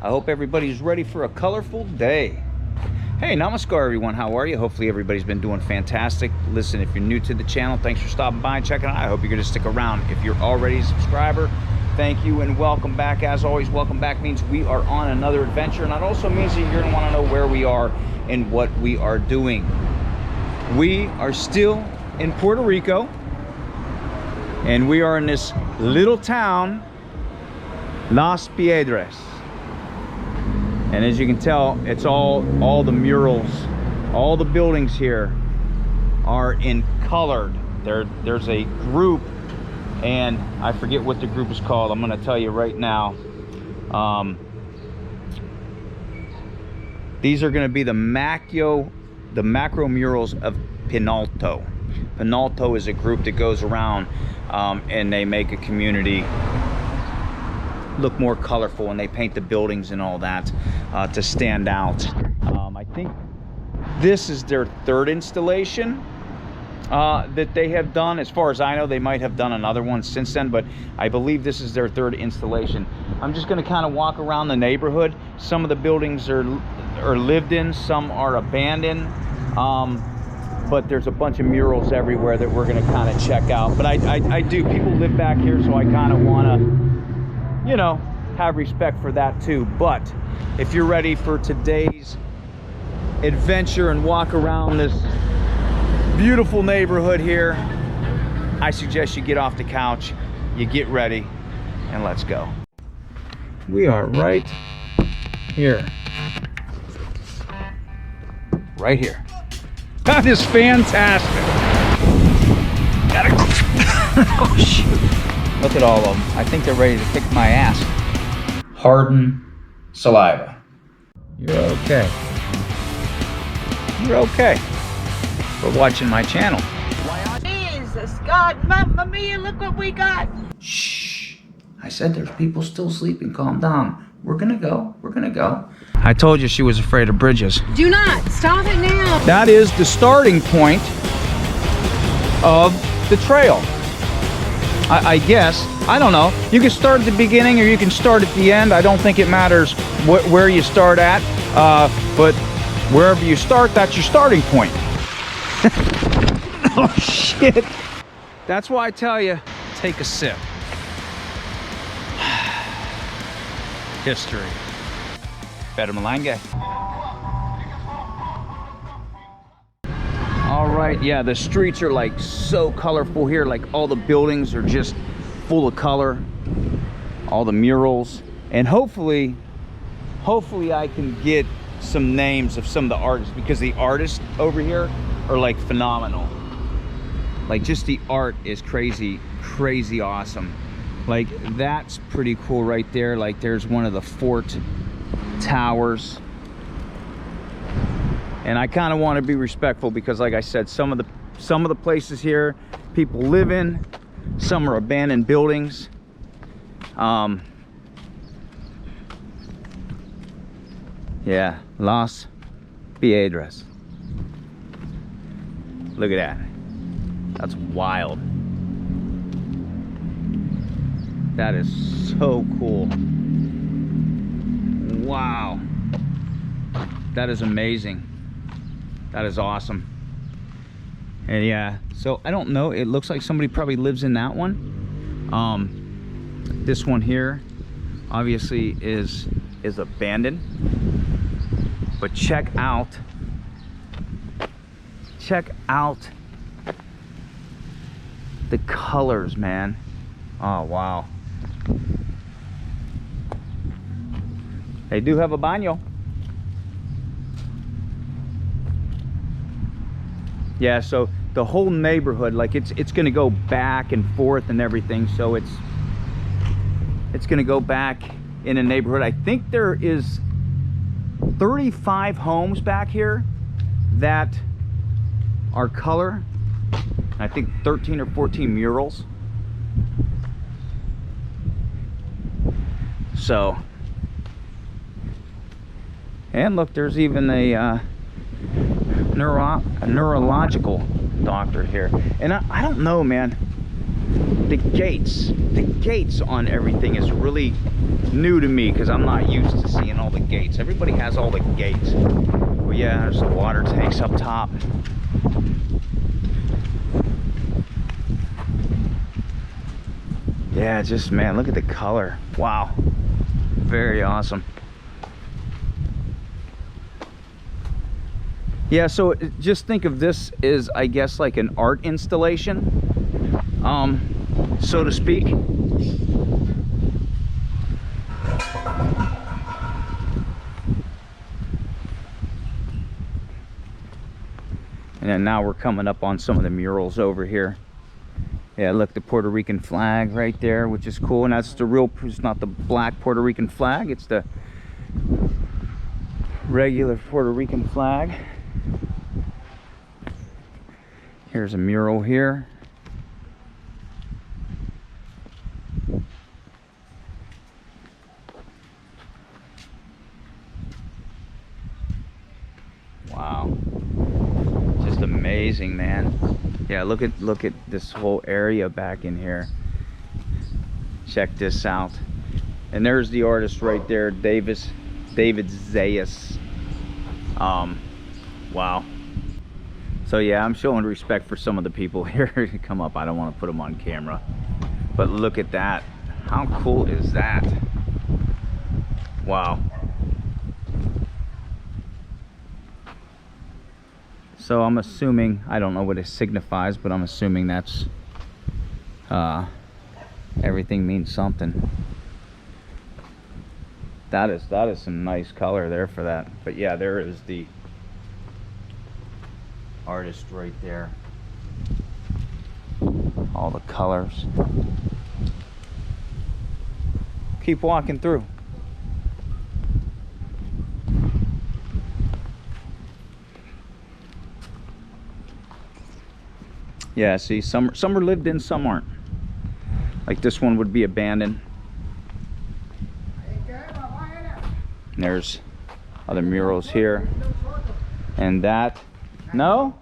I hope everybody's ready for a colorful day. Hey, namaskar everyone, how are you? Hopefully everybody's been doing fantastic. Listen, if you're new to the channel, thanks for stopping by and checking it out. I hope you're gonna stick around. If you're already a subscriber, thank you and welcome back. As always, welcome back means we are on another adventure, and that also means that you're gonna wanna know where we are and what we are doing. We are still in Puerto Rico, and we are in this little town, Las Piedras. And as you can tell, it's all the murals, all the buildings here are in colored. There's a group, and I forget what the group is called. I'm gonna tell you right now. These are gonna be the Macromurals of Pintalto. Pintalto is a group that goes around and they make a community look more colorful, and they paint the buildings and all that to stand out. I think this is their third installation that they have done. As far as I know, they might have done another one since then, but I believe this is their third installation. I'm just going to kind of walk around the neighborhood. Some of the buildings are lived in, some are abandoned, but there's a bunch of murals everywhere that we're going to kind of check out. But I do, people live back here, so I kind of want to, you know, have respect for that too. But if you're ready for today's adventure and walk around this beautiful neighborhood here, I suggest you get off the couch, you get ready, and let's go. We are right here. Right here. That is fantastic. Gotta go. Oh shoot. Look at all of them. I think they're ready to kick my ass. Harden saliva. You're okay. You're okay for watching my channel. Jesus, God, Mamma Mia, look what we got. Shh. I said there's people still sleeping. Calm down. We're gonna go. We're gonna go. I told you she was afraid of bridges. Do not. Stop it now. That is the starting point of the trail. I guess. I don't know. You can start at the beginning or you can start at the end. I don't think it matters where you start at. But wherever you start, that's your starting point. Oh, shit. That's why I tell you, take a sip. History. Better Malanga. All right, yeah, the streets are like so colorful here. Like all the buildings are just full of color, all the murals, and hopefully I can get some names of some of the artists, because the artists over here are like phenomenal. Like just the art is crazy awesome. Like that's pretty cool right there. Like there's one of the fort towers. And I kind of want to be respectful because, like I said, some of the places here people live in, some are abandoned buildings. Yeah, Las Piedras. Look at that. That's wild. That is so cool. Wow. That is amazing. That is awesome. And yeah, so I don't know, it looks like somebody probably lives in that one. This one here obviously is abandoned. But check out the colors, man. Oh wow. They do have a baño. Yeah, so the whole neighborhood, like it's gonna go back and forth and everything, so it's gonna go back in a neighborhood. I think there is 35 homes back here that are color. I think 13 or 14 murals. So, and look, there's even a neurological doctor here. And I don't know, man, the gates on everything is really new to me because I'm not used to seeing all the gates. Everybody has all the gates. Well, yeah, there's the water tanks up top. Yeah, just, man, look at the color. Wow. Very awesome. Yeah, so just think of this as, I guess, like an art installation, so to speak. And then now we're coming up on some of the murals over here. Yeah, look, the Puerto Rican flag right there, which is cool. And that's the real, it's not the black Puerto Rican flag, it's the regular Puerto Rican flag. Here's a mural here. Wow. Just amazing, man. Yeah, look at this whole area back in here. Check this out. And there's the artist right there, David Zayas. Wow. So yeah, I'm showing respect for some of the people here to come up. I don't want to put them on camera, but look at that. How cool is that? Wow. So I'm assuming, I don't know what it signifies, but I'm assuming that's everything means something. That is some nice color there for that. But yeah, there is the artist right there. All the colors. Keep walking through. Yeah, see, some are lived in, some aren't. Like this one would be abandoned. And there's other murals here. And that, no?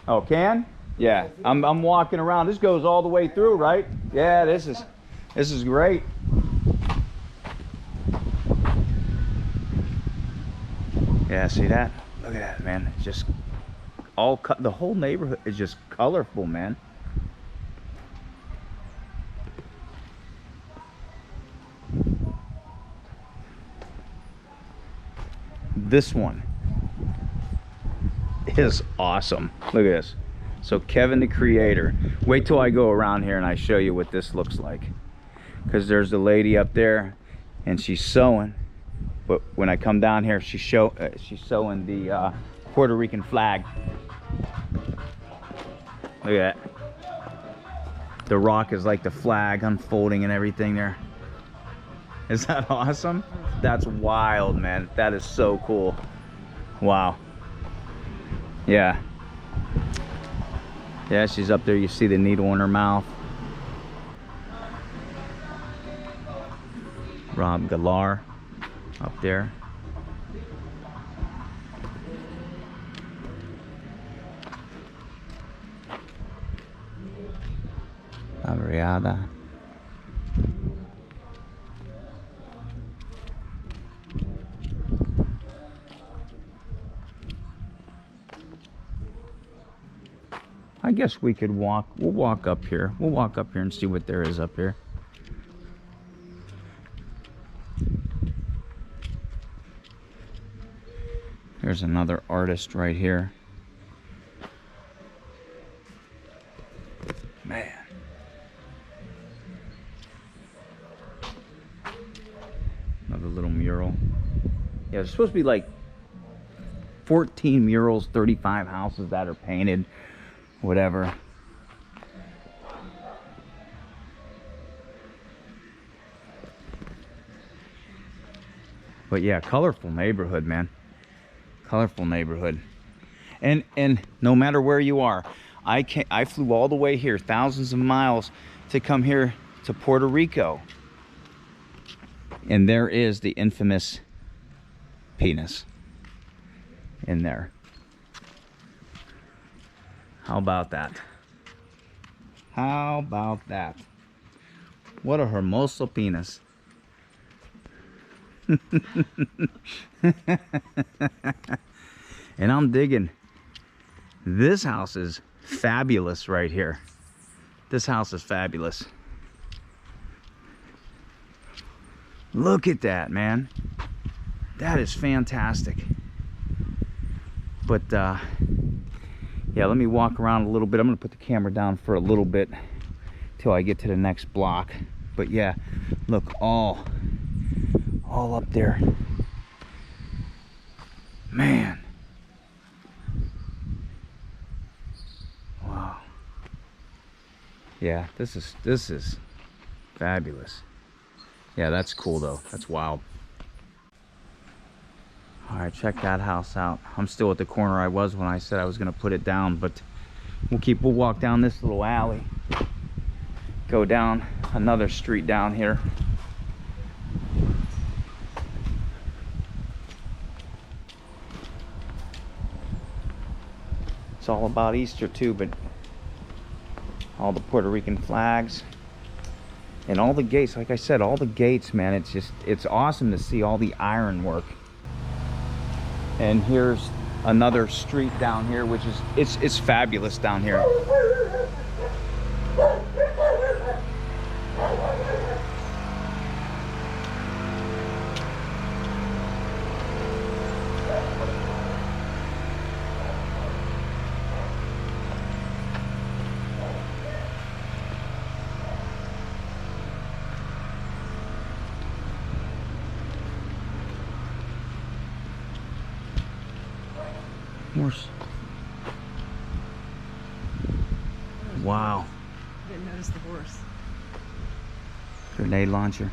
Oh, can? Yeah, I'm walking around. This goes all the way through, right? Yeah, this is great. Yeah, see that? Look at that, man. It's just all the whole neighborhood is just colorful, man. This one is awesome. Look at this. So Kevin the creator. Wait till I go around here and I show you what this looks like, because there's the lady up there and she's sewing, but when I come down here she's sewing the Puerto Rican flag. Look at that. The rock is like the flag unfolding and everything there. Is that awesome? That's wild, man. That is so cool. Wow. Yeah. Yeah, she's up there. You see the needle in her mouth. Rob Galar up there. Ariada. I guess we could walk. We'll walk up here. We'll walk up here and see what there is up here. There's another artist right here. Man. Another little mural. Yeah, there's supposed to be like 14 murals, 35 houses that are painted, whatever. But yeah, colorful neighborhood, man. Colorful neighborhood. And no matter where you are, I flew all the way here, thousands of miles, to come here to Puerto Rico. And there is the infamous penis in there. How about that? How about that? What a hermoso penis. And I'm digging. This house is fabulous right here. This house is fabulous. Look at that, man. That is fantastic. But yeah, let me walk around a little bit. I'm gonna put the camera down for a little bit till I get to the next block. But yeah, look, all up there. Man. Wow. Yeah, this is fabulous. Yeah, that's cool though. That's wild. All right, check that house out. I'm still at the corner I was when I said I was gonna put it down, but we'll walk down this little alley. Go down another street down here. It's all about Easter too, but all the Puerto Rican flags and all the gates. Like I said, all the gates, man, it's awesome to see all the ironwork. And here's another street down here, which is it's fabulous down here. Horse. Wow. I didn't notice the horse. Grenade launcher.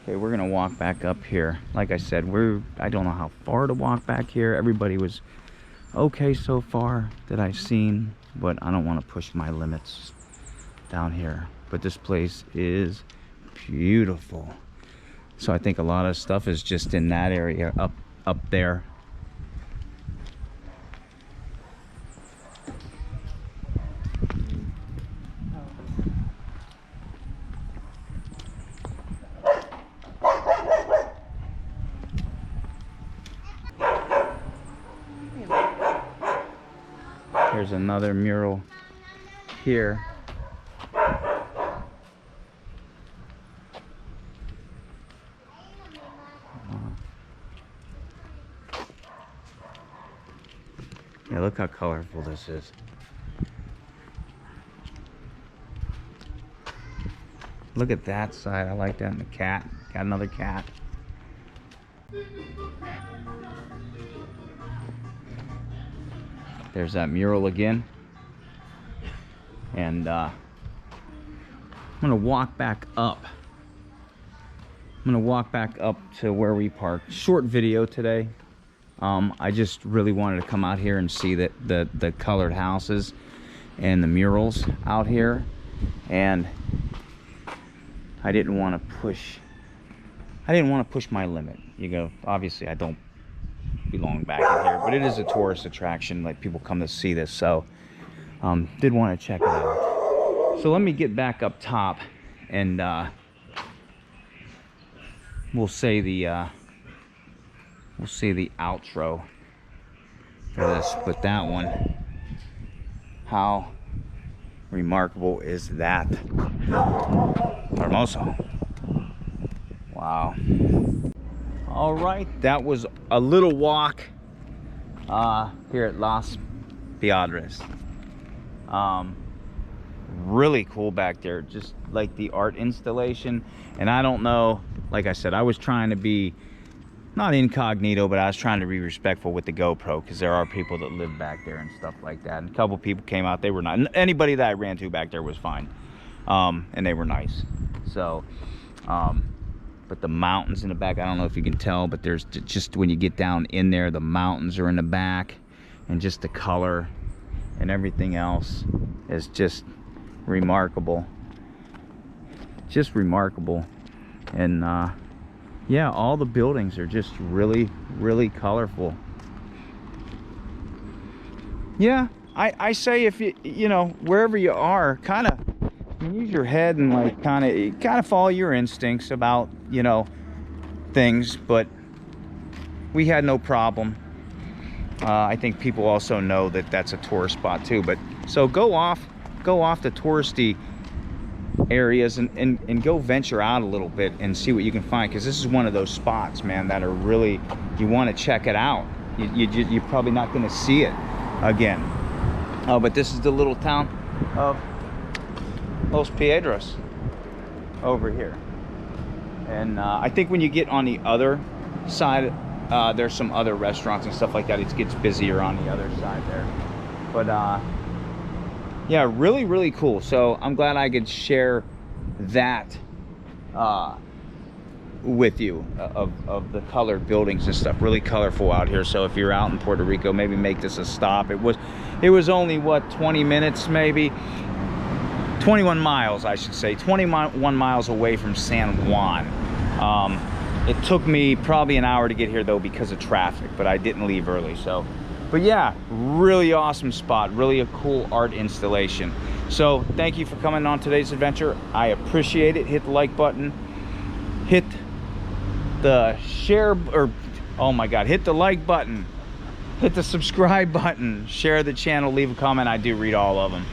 Okay, we're gonna walk back up here. Like I said, I don't know how far to walk back here. Everybody was okay so far that I've seen, but I don't want to push my limits down here. But this place is beautiful. So I think a lot of stuff is just in that area up there. Here's another mural here. Yeah, look how colorful this is. Look at that side. I like that. And the cat. Got another cat. There's that mural again. And I'm gonna walk back up. I'm gonna walk back up to where we parked. Short video today. I just really wanted to come out here and see that the colored houses and the murals out here, and I didn't want to push my limit. You go, obviously I don't belong back in here, but it is a tourist attraction. Like, people come to see this, so did want to check it out. So let me get back up top, and we'll say the outro for this. But that one, how remarkable is that? Hermoso. Wow. All right, that was a little walk here at Las Piedras. Really cool back there, just like the art installation. And I don't know, like I said, I was trying to be not incognito, but I was trying to be respectful with the GoPro, because there are people that live back there and stuff like that. And a couple people came out, they were not, anybody that I ran to back there was fine, and they were nice. So but the mountains in the back, I don't know if you can tell, but there's just, when you get down in there, the mountains are in the back, and just the color and everything else is just remarkable. Just remarkable. And yeah, all the buildings are just really, really colorful. Yeah, I say, if you know, wherever you are, kind of can use your head and like kind of follow your instincts about, you know, things, but we had no problem. I think people also know that that's a tourist spot too, but so go off the touristy areas and go venture out a little bit and see what you can find, because this is one of those spots, man, that are really, you want to check it out. You're probably not going to see it again. Oh, but this is the little town of Las Piedras over here, and I think when you get on the other side, there's some other restaurants and stuff like that. It gets busier on the other side there, but yeah, really cool. So I'm glad I could share that with you, of the colored buildings and stuff. Really colorful out here. So if you're out in Puerto Rico, maybe make this a stop. It was only, what, 20 minutes, maybe 21 miles, I should say, 21 miles away from San Juan. It took me probably an hour to get here though because of traffic, but I didn't leave early. So, but yeah, really awesome spot, really a cool art installation. So thank you for coming on today's adventure. I appreciate it. Hit the like button, hit the share, or oh my god, hit the like button, hit the subscribe button, share the channel, leave a comment. I do read all of them.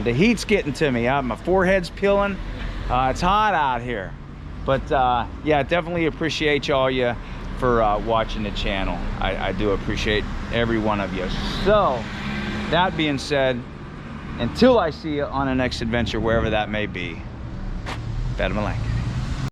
The heat's getting to me. My forehead's peeling. It's hot out here. But yeah, definitely appreciate y'all for watching the channel. I do appreciate every one of you. So that being said, until I see you on the next adventure, wherever that may be, Better Malak.